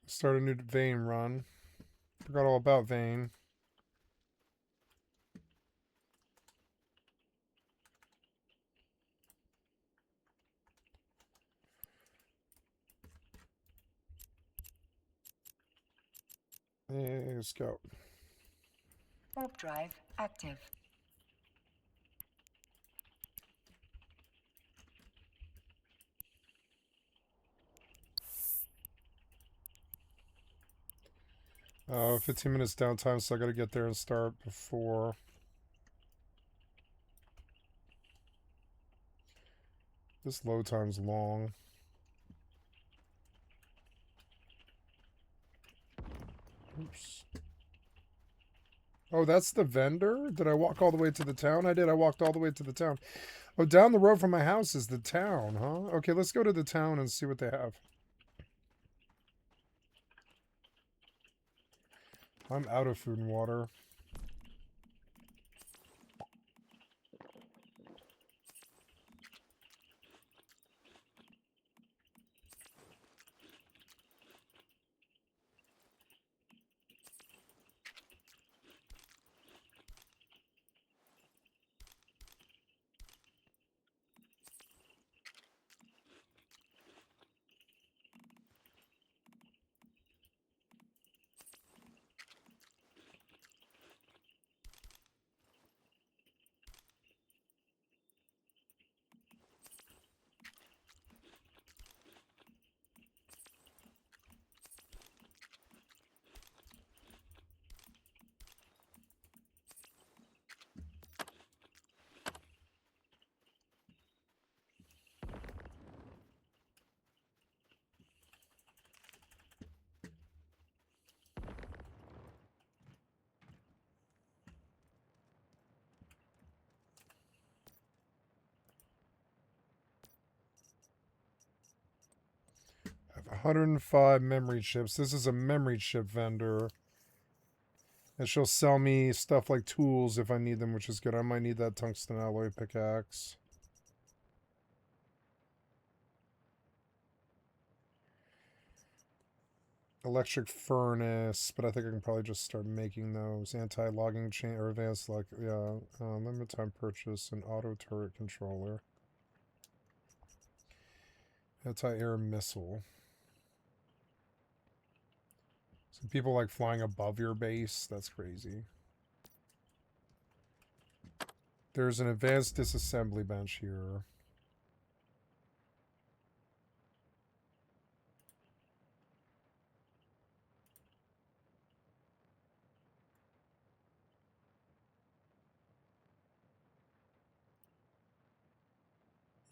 Start a new vein run. Forgot all about vein. Hey, let's go. Warp drive active. Oh, 15 minutes downtime, so I gotta get there and start before. This load time's long. Oops. Oh, that's the vendor? Did I walk all the way to the town? I did. I walked all the way to the town. Oh, down the road from my house is the town, huh? Okay, let's go to the town and see what they have. I'm out of food and water. I have 105 memory chips. This is a memory chip vendor. And she'll sell me stuff like tools if I need them, which is good. I might need that tungsten alloy pickaxe. Electric furnace, but I think I can probably just start making those. Anti-logging chain or advanced lock. Yeah, limited time purchase and auto turret controller. Anti-air missile. Some people like flying above your base. That's crazy. There's an advanced disassembly bench here.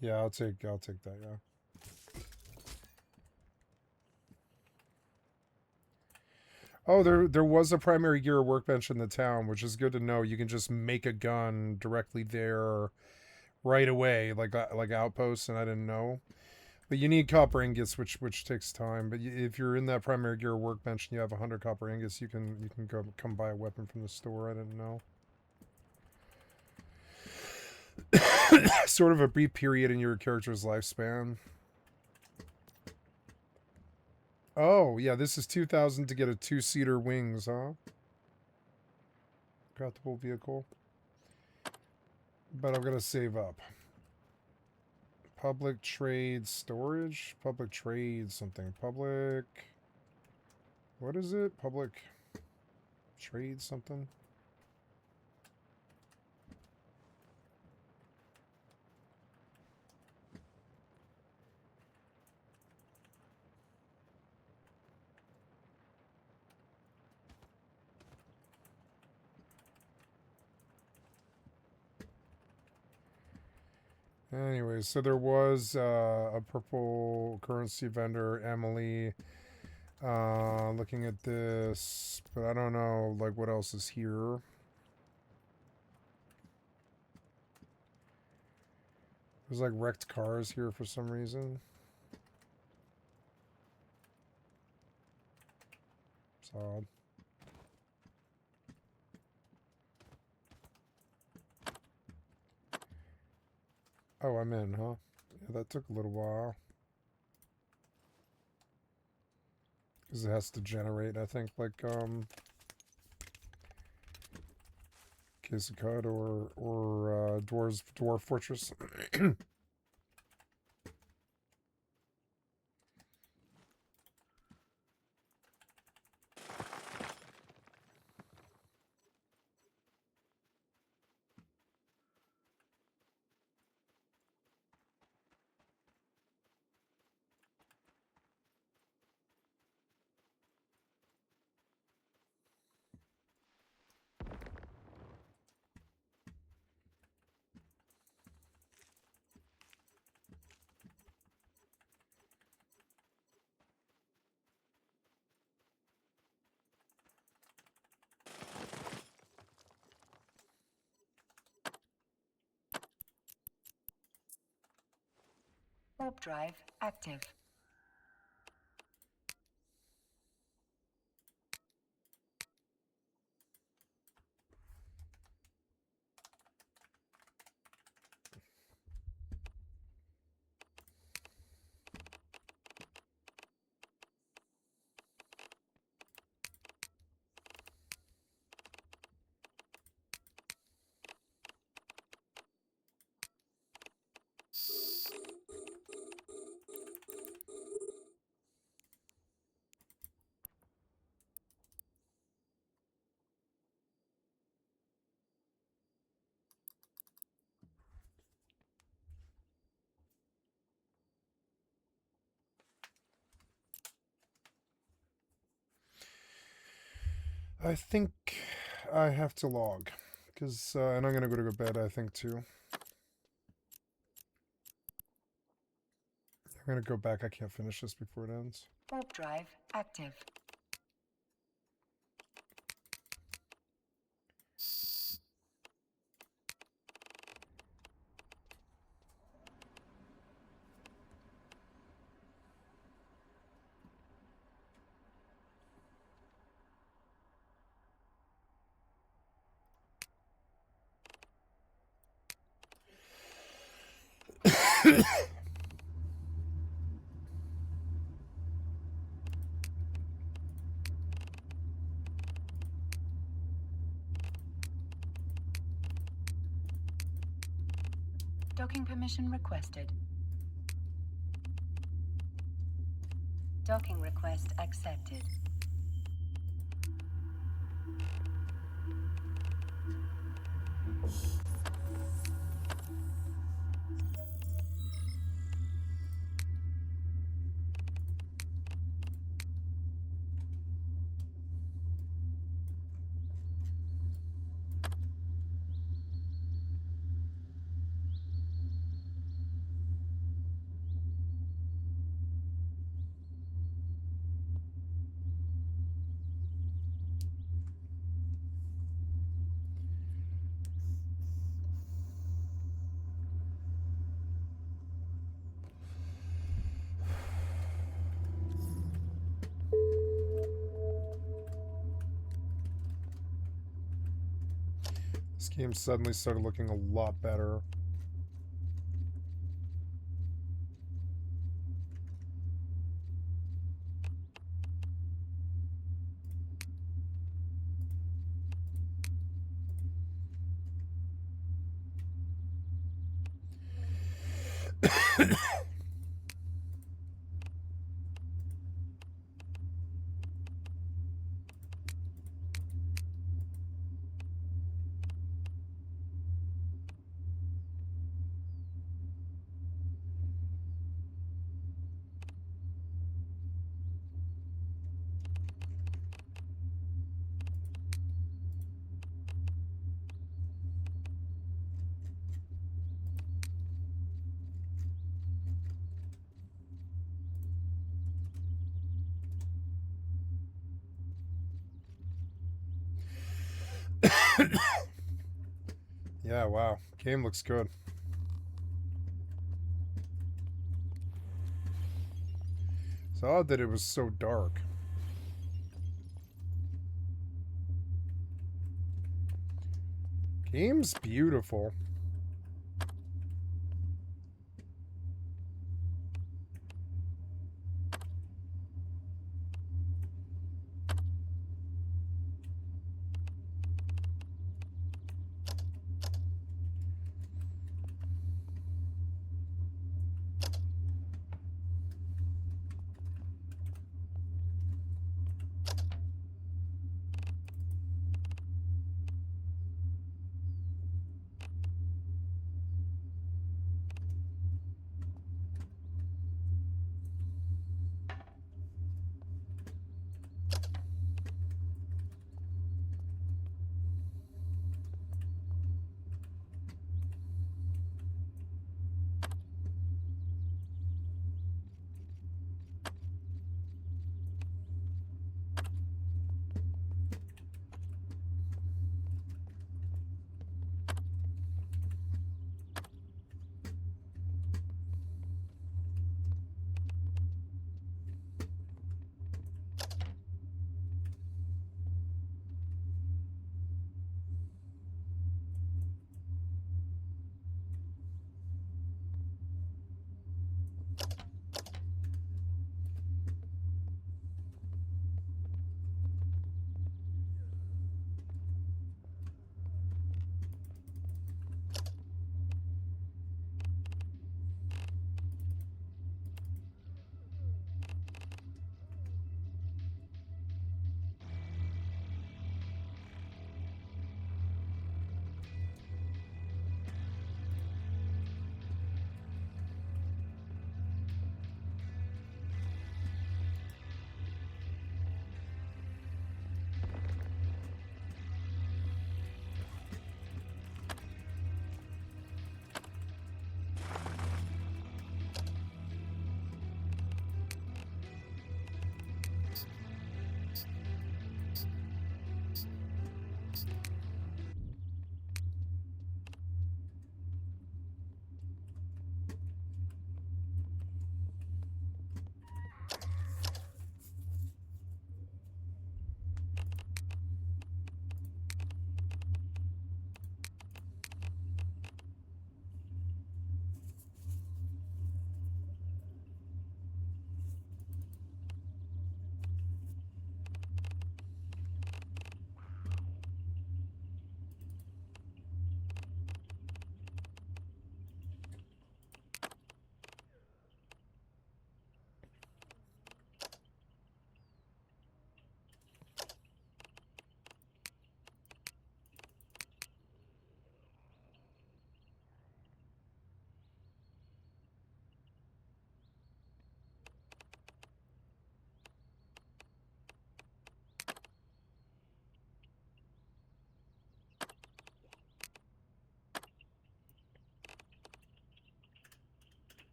Yeah, I'll take that, yeah. Oh, there was a primary gear workbench in the town, which is good to know. You can just make a gun directly there right away, like outposts, and I didn't know. But you need copper ingots, which takes time. But if you're in that primary gear workbench and you have 100 copper ingots, you can come buy a weapon from the store. I didn't know. Sort of a brief period in your character's lifespan. Oh, yeah, this is 2,000 to get a 2-seater wings, huh? Craftable vehicle. But I'm going to save up. Public trade storage? Public trade something. Public... What is it? Public trade something? Anyway, so there was a purple currency vendor, Emily. Looking at this, but I don't know, like, what else is here. There's, like, wrecked cars here for some reason. It's odd. Oh, I'm in, huh? Yeah, that took a little while. Because it has to generate, I think, like, Case of Cud or Dwarf Fortress. Warp drive active. I think I have to log. Because, and I'm going to go to bed, I think, too. I'm going to go back. I can't finish this before it ends. Warp drive active. Docking permission requested. Docking request accepted. This game suddenly started looking a lot better. Yeah, wow. Game looks good. It's odd that it was so dark. Game's beautiful.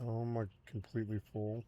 Oh, am I completely full?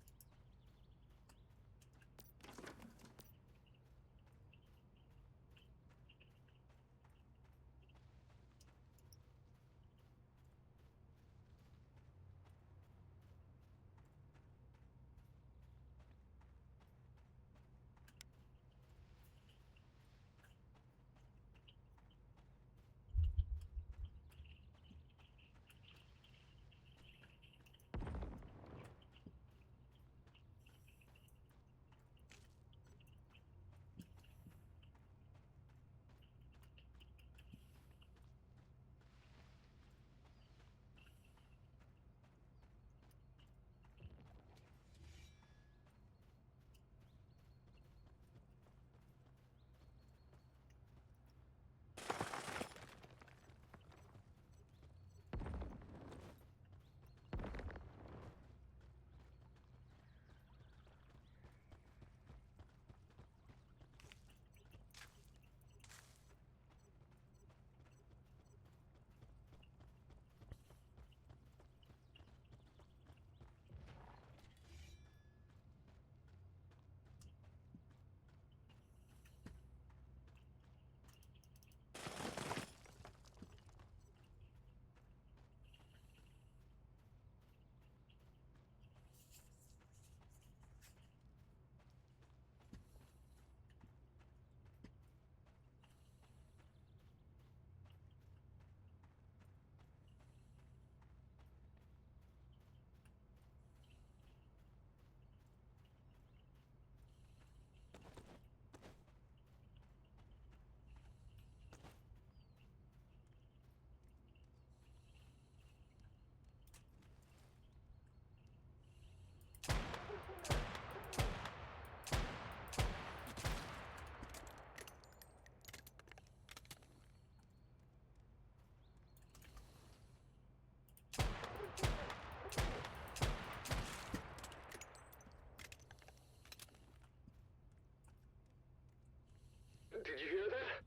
Did you hear that?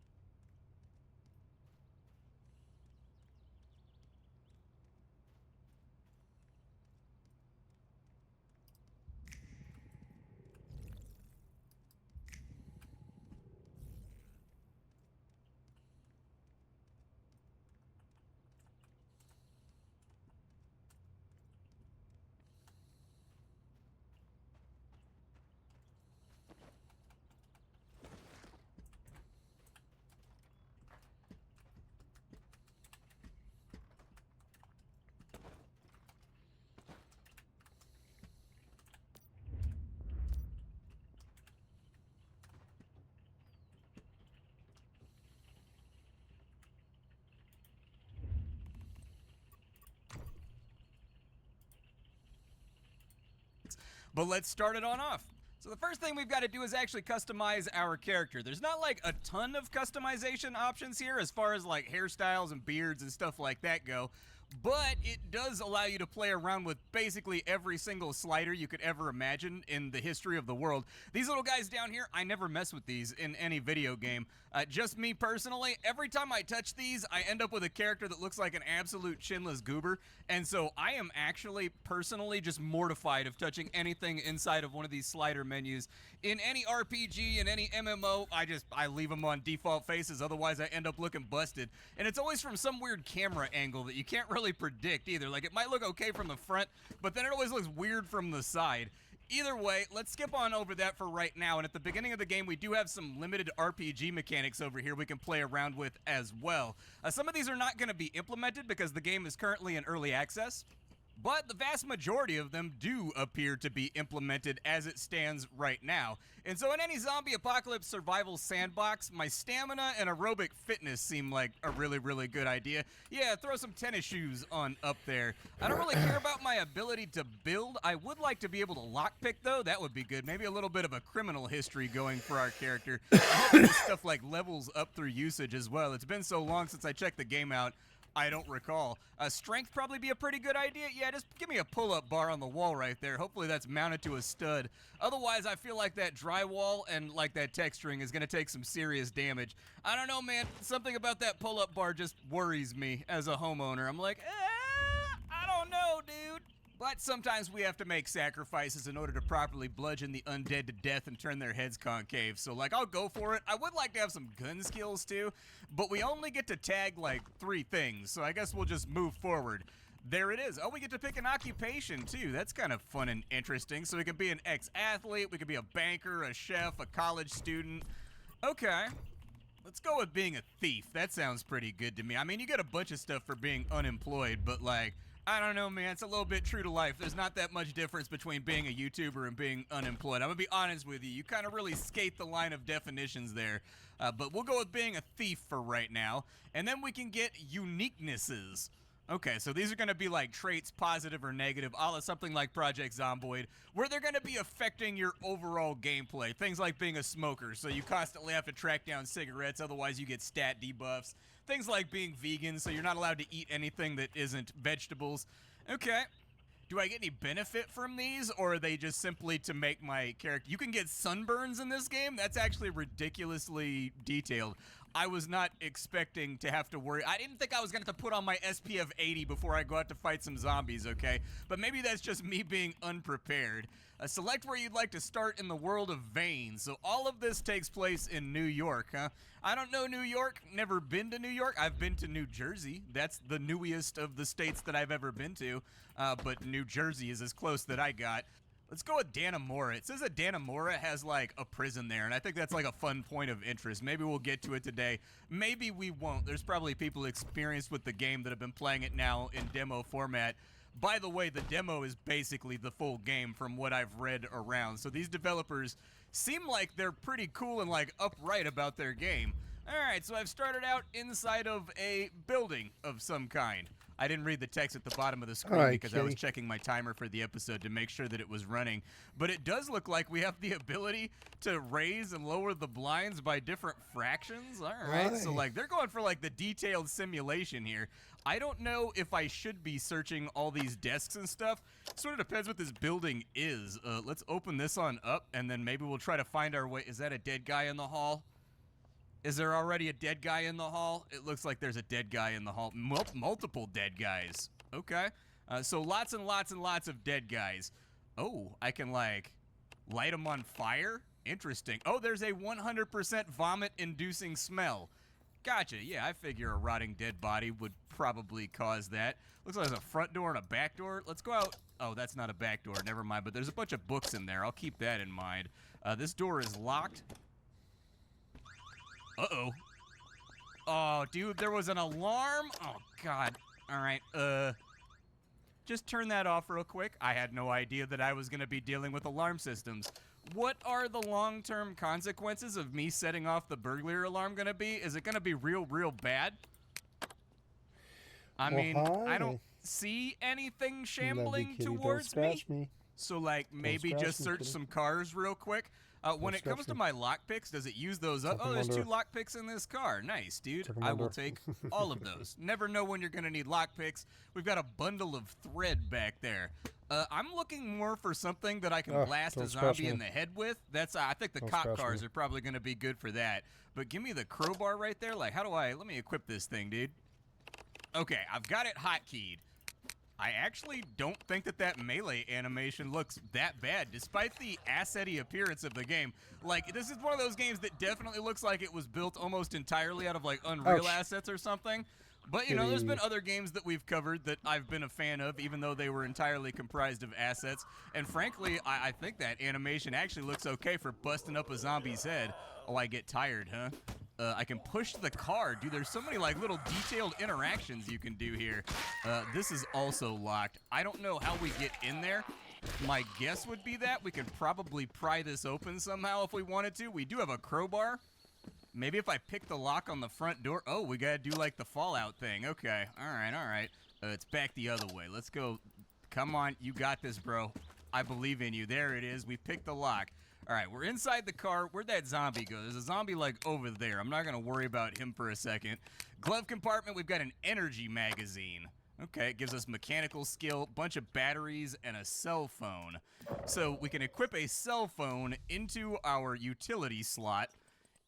But let's start it on off. So the first thing we've got to do is actually customize our character. There's not like a ton of customization options here as far as like hairstyles and beards and stuff like that go. But it does allow you to play around with basically every single slider you could ever imagine in the history of the world. These little guys down here, I never mess with these in any video game. Just me personally, every time I touch these, I end up with a character that looks like an absolute chinless goober. And so I am actually personally just mortified of touching anything inside of one of these slider menus. In any RPG, in any MMO, I leave them on default faces, otherwise I end up looking busted. And it's always from some weird camera angle that you can't really predict either. Like, it might look okay from the front, but then it always looks weird from the side. Either way, let's skip on over that for right now, and at the beginning of the game, we do have some limited RPG mechanics over here we can play around with as well. Some of these are not going to be implemented because the game is currently in early access, but the vast majority of them do appear to be implemented as it stands right now. And so in any zombie apocalypse survival sandbox, my stamina and aerobic fitness seem like a really, really good idea. Yeah, throw some tennis shoes on up there. I don't really care about my ability to build. I would like to be able to lockpick, though. That would be good. Maybe a little bit of a criminal history going for our character. I hope this stuff like levels up through usage as well. It's been so long since I checked the game out. I don't recall. Strength probably be a pretty good idea. Yeah, just give me a pull-up bar on the wall right there. Hopefully that's mounted to a stud. Otherwise, I feel like that drywall and like that texturing is going to take some serious damage. I don't know, man. Something about that pull-up bar just worries me as a homeowner. I'm like, I don't know, dude. But sometimes we have to make sacrifices in order to properly bludgeon the undead to death and turn their heads concave. So, like, I'll go for it. I would like to have some gun skills, too. But we only get to tag, like, 3 things. So I guess we'll just move forward. There it is. Oh, we get to pick an occupation, too. That's kind of fun and interesting. So we can be an ex-athlete. We could be a banker, a chef, a college student. Okay. Let's go with being a thief. That sounds pretty good to me. I mean, you get a bunch of stuff for being unemployed, but, like, I don't know, man. It's a little bit true to life. There's not that much difference between being a YouTuber and being unemployed. I'm going to be honest with you. You kind of really skate the line of definitions there. But we'll go with being a thief for right now. And then we can get uniquenesses. Okay, so these are going to be like traits, positive or negative, a la something like Project Zomboid, where they're going to be affecting your overall gameplay. Things like being a smoker, so you constantly have to track down cigarettes, otherwise you get stat debuffs. Things like being vegan, so you're not allowed to eat anything that isn't vegetables. Okay. Do I get any benefit from these, or are they just simply to make my character... You can get sunburns in this game? That's actually ridiculously detailed. I was not expecting to have to worry. I didn't think I was going to have to put on my SPF 80 before I go out to fight some zombies, okay? But maybe that's just me being unprepared. Select where you'd like to start in the world of veins. So all of this takes place in New York, huh? I don't know New York, never been to New York. I've been to New Jersey. That's the newest of the states that I've ever been to. But New Jersey is as close that I got. Let's go with Dannemora. It says that Dannemora has, like, a prison there, and I think that's, like, a fun point of interest. Maybe we'll get to it today. Maybe we won't. There's probably people experienced with the game that have been playing it now in demo format. By the way, the demo is basically the full game from what I've read around. So these developers seem like they're pretty cool and, like, upright about their game. All right, so I've started out inside of a building of some kind. I didn't read the text at the bottom of the screen because I was checking my timer for the episode to make sure that it was running. But it does look like we have the ability to raise and lower the blinds by different fractions. All right, so like they're going for like the detailed simulation here. I don't know if I should be searching all these desks and stuff. Sort of depends what this building is. Let's open this on up and then maybe we'll try to find our way. Is that a dead guy in the hall? Is there already a dead guy in the hall? It looks like there's a dead guy in the hall. Multiple dead guys. Okay. So lots and lots and lots of dead guys. Oh, I can, like, light them on fire? Interesting. Oh, there's a 100% vomit-inducing smell. Gotcha. Yeah, I figure a rotting dead body would probably cause that. Looks like there's a front door and a back door. Let's go out. Oh, that's not a back door. Never mind. But there's a bunch of books in there. I'll keep that in mind. This door is locked. Uh-oh. Oh, dude, there was an alarm? Oh, God. All right, just turn that off real quick. I had no idea that I was going to be dealing with alarm systems. What are the long-term consequences of me setting off the burglary alarm going to be? Is it going to be real bad? I mean, I don't see anything shambling towards me. So, like, maybe just search some cars real quick. When it comes to my lockpicks, does it use those up? Oh, there's 2 lockpicks in this car. Nice, dude. I will take all of those. Never know when you're going to need lockpicks. We've got a bundle of thread back there. I'm looking more for something that I can blast a zombie in the head with. That's I think the cop cars are probably going to be good for that. But give me the crowbar right there. Like, how do I... Let me equip this thing, dude. Okay, I've got it hotkeyed. I actually don't think that melee animation looks that bad, despite the asset-y appearance of the game. Like, this is one of those games that definitely looks like it was built almost entirely out of, like, Unreal assets or something. But, you know, there's been other games that we've covered that I've been a fan of, even though they were entirely comprised of assets. And frankly, I think that animation actually looks okay for busting up a zombie's head. Oh, I get tired, huh? I can push the car. Dude, there's so many, like, little detailed interactions you can do here. This is also locked. I don't know how we get in there. My guess would be that we could probably pry this open somehow if we wanted to. We do have a crowbar. Maybe if I pick the lock on the front door. Oh, we gotta do, like, the Fallout thing. Okay. All right. It's back the other way. Let's go. Come on. You got this, bro. I believe in you. There it is. We picked the lock. All right, we're inside the car. Where'd that zombie go? There's a zombie, like, over there. I'm not going to worry about him for a second. Glove compartment, we've got an energy magazine. Okay, it gives us mechanical skill, bunch of batteries, and a cell phone. So we can equip a cell phone into our utility slot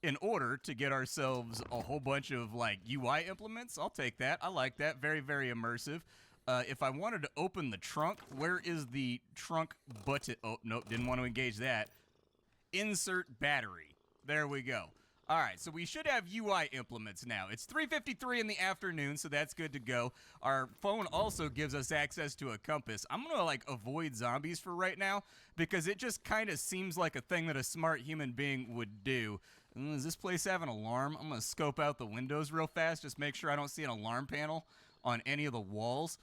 in order to get ourselves a whole bunch of, like, UI implements. I'll take that. I like that. Very, very immersive. If I wanted to open the trunk, where is the trunk button? Oh, nope, didn't want to engage that. Insert battery. There we go. All right, so we should have UI implements now. It's 3:53 in the afternoon, so that's good to go. Our phone also gives us access to a compass. I'm going to, like, avoid zombies for right now because it just kind of seems like a thing that a smart human being would do. Does this place have an alarm? I'm going to scope out the windows real fast, just make sure I don't see an alarm panel on any of the walls.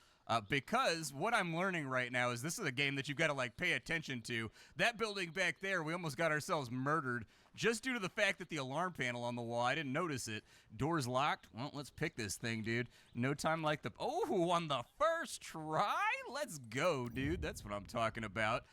Because what I'm learning right now is this is a game that you've got to, like, pay attention to. That building back there, we almost got ourselves murdered just due to the fact that the alarm panel on the wall, I didn't notice it. Door's locked. Well, let's pick this thing, dude. No time like the... Oh, on the first try? Let's go, dude. That's what I'm talking about.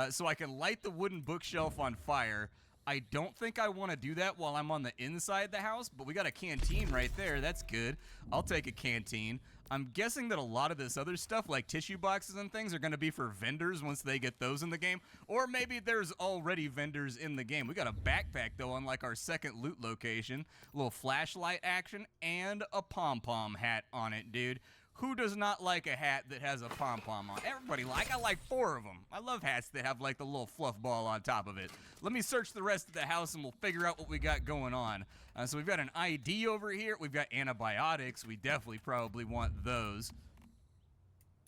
So I can light the wooden bookshelf on fire. I don't think I want to do that while I'm on the inside of the house, but we got a canteen right there. That's good. I'll take a canteen. I'm guessing that a lot of this other stuff, like tissue boxes and things, are going to be for vendors once they get those in the game. Or maybe there's already vendors in the game. We got a backpack, though, on, like, our second loot location. A little flashlight action and a pom-pom hat on it, dude. Who does not like a hat that has a pom-pom on? Everybody like. I like 4 of them. I love hats that have, like, the little fluff ball on top of it. Let me search the rest of the house and we'll figure out what we got going on. So we've got an ID over here. We've got antibiotics. We definitely probably want those.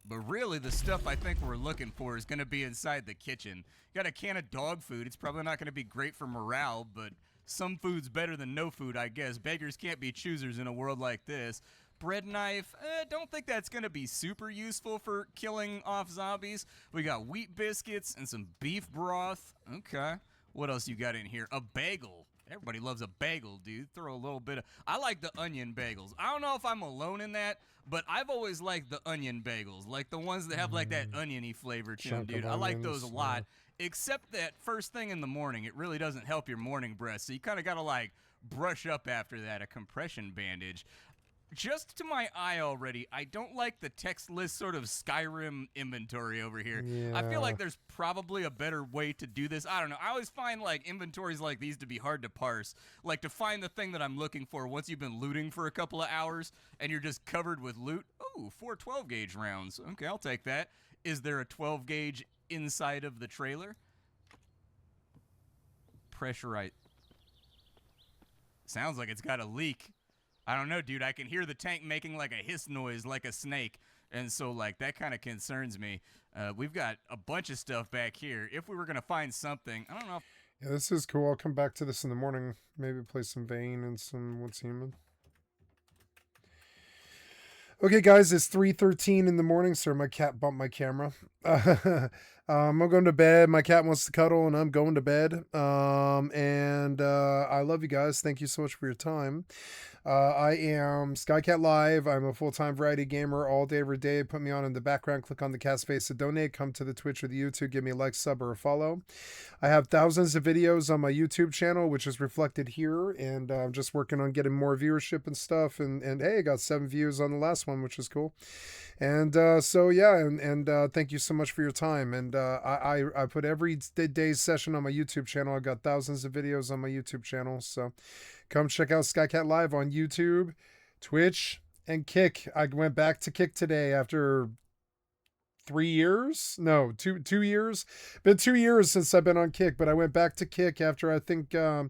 But really, the stuff I think we're looking for is going to be inside the kitchen. Got a can of dog food. It's probably not going to be great for morale, but some food's better than no food, I guess. Beggars can't be choosers in a world like this. Bread knife, don't think that's going to be super useful for killing off zombies. We got wheat biscuits and some beef broth. Okay. What else you got in here? A bagel. Everybody loves a bagel, dude. Throw a little bit of... I like the onion bagels. I don't know if I'm alone in that, but I've always liked the onion bagels. Like the ones that have, like, that oniony flavor to them, dude. I like those a lot. Except that first thing in the morning, it really doesn't help your morning breath. So you kind of got to, like, brush up after that. A compression bandage. just to my eye already, I don't like the text list sort of Skyrim inventory over here. I feel Yeah. like there's probably a better way to do this. I don't know. I always find like inventories like these to be hard to parse. Like to find the thing that I'm looking for once you've been looting for a couple of hours and you're just covered with loot. Oh, 4 12 gauge rounds. Okay, I'll take that. Is there a 12 gauge inside of the trailer? Pressurite. Sounds like it's got a leak. I don't know, dude. I can hear the tank making like a hiss noise like a snake. And so, like, that kind of concerns me. We've got a bunch of stuff back here. If we were going to find something, I don't know. Yeah, this is cool. I'll come back to this in the morning. Maybe play some Vane and some What's Human. Okay, guys, it's 3:13 in the morning. Sorry, my cat bumped my camera. I'm going to bed. My cat wants to cuddle, and I'm going to bed. I love you guys. Thank you so much for your time. I am Skycatlive. I'm a full-time variety gamer all day, every day. Put me on in the background. Click on the cat's face to donate. Come to the Twitch or the YouTube. Give me a like, sub, or a follow. I have thousands of videos on my YouTube channel, which is reflected here. And I'm just working on getting more viewership and stuff. And hey, I got 7 views on the last one, which is cool. And thank you so much for your time. And I put every day's session on my YouTube channel. I've got thousands of videos on my YouTube channel. So come check out Skycatlive on YouTube, Twitch, and Kick. I went back to Kick today after 3 years. No, two years. Been 2 years since I've been on Kick, but I went back to Kick after I think I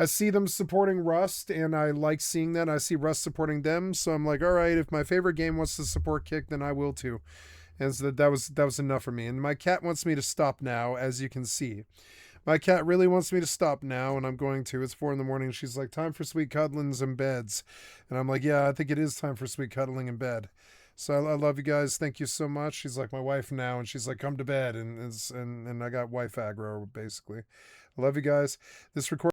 see them supporting Rust, and I like seeing that. I see Rust supporting them, so I'm like, all right, if my favorite game wants to support Kick, then I will too. And so that was enough for me. And my cat wants me to stop now, as you can see. My cat really wants me to stop now, and I'm going to. It's 4 in the morning. She's like, time for sweet cuddlings and beds. And I'm like, yeah, I think it is time for sweet cuddling in bed. So I love you guys. Thank you so much. She's like my wife now, and she's like, come to bed. And I got wife aggro, basically. I love you guys. This recording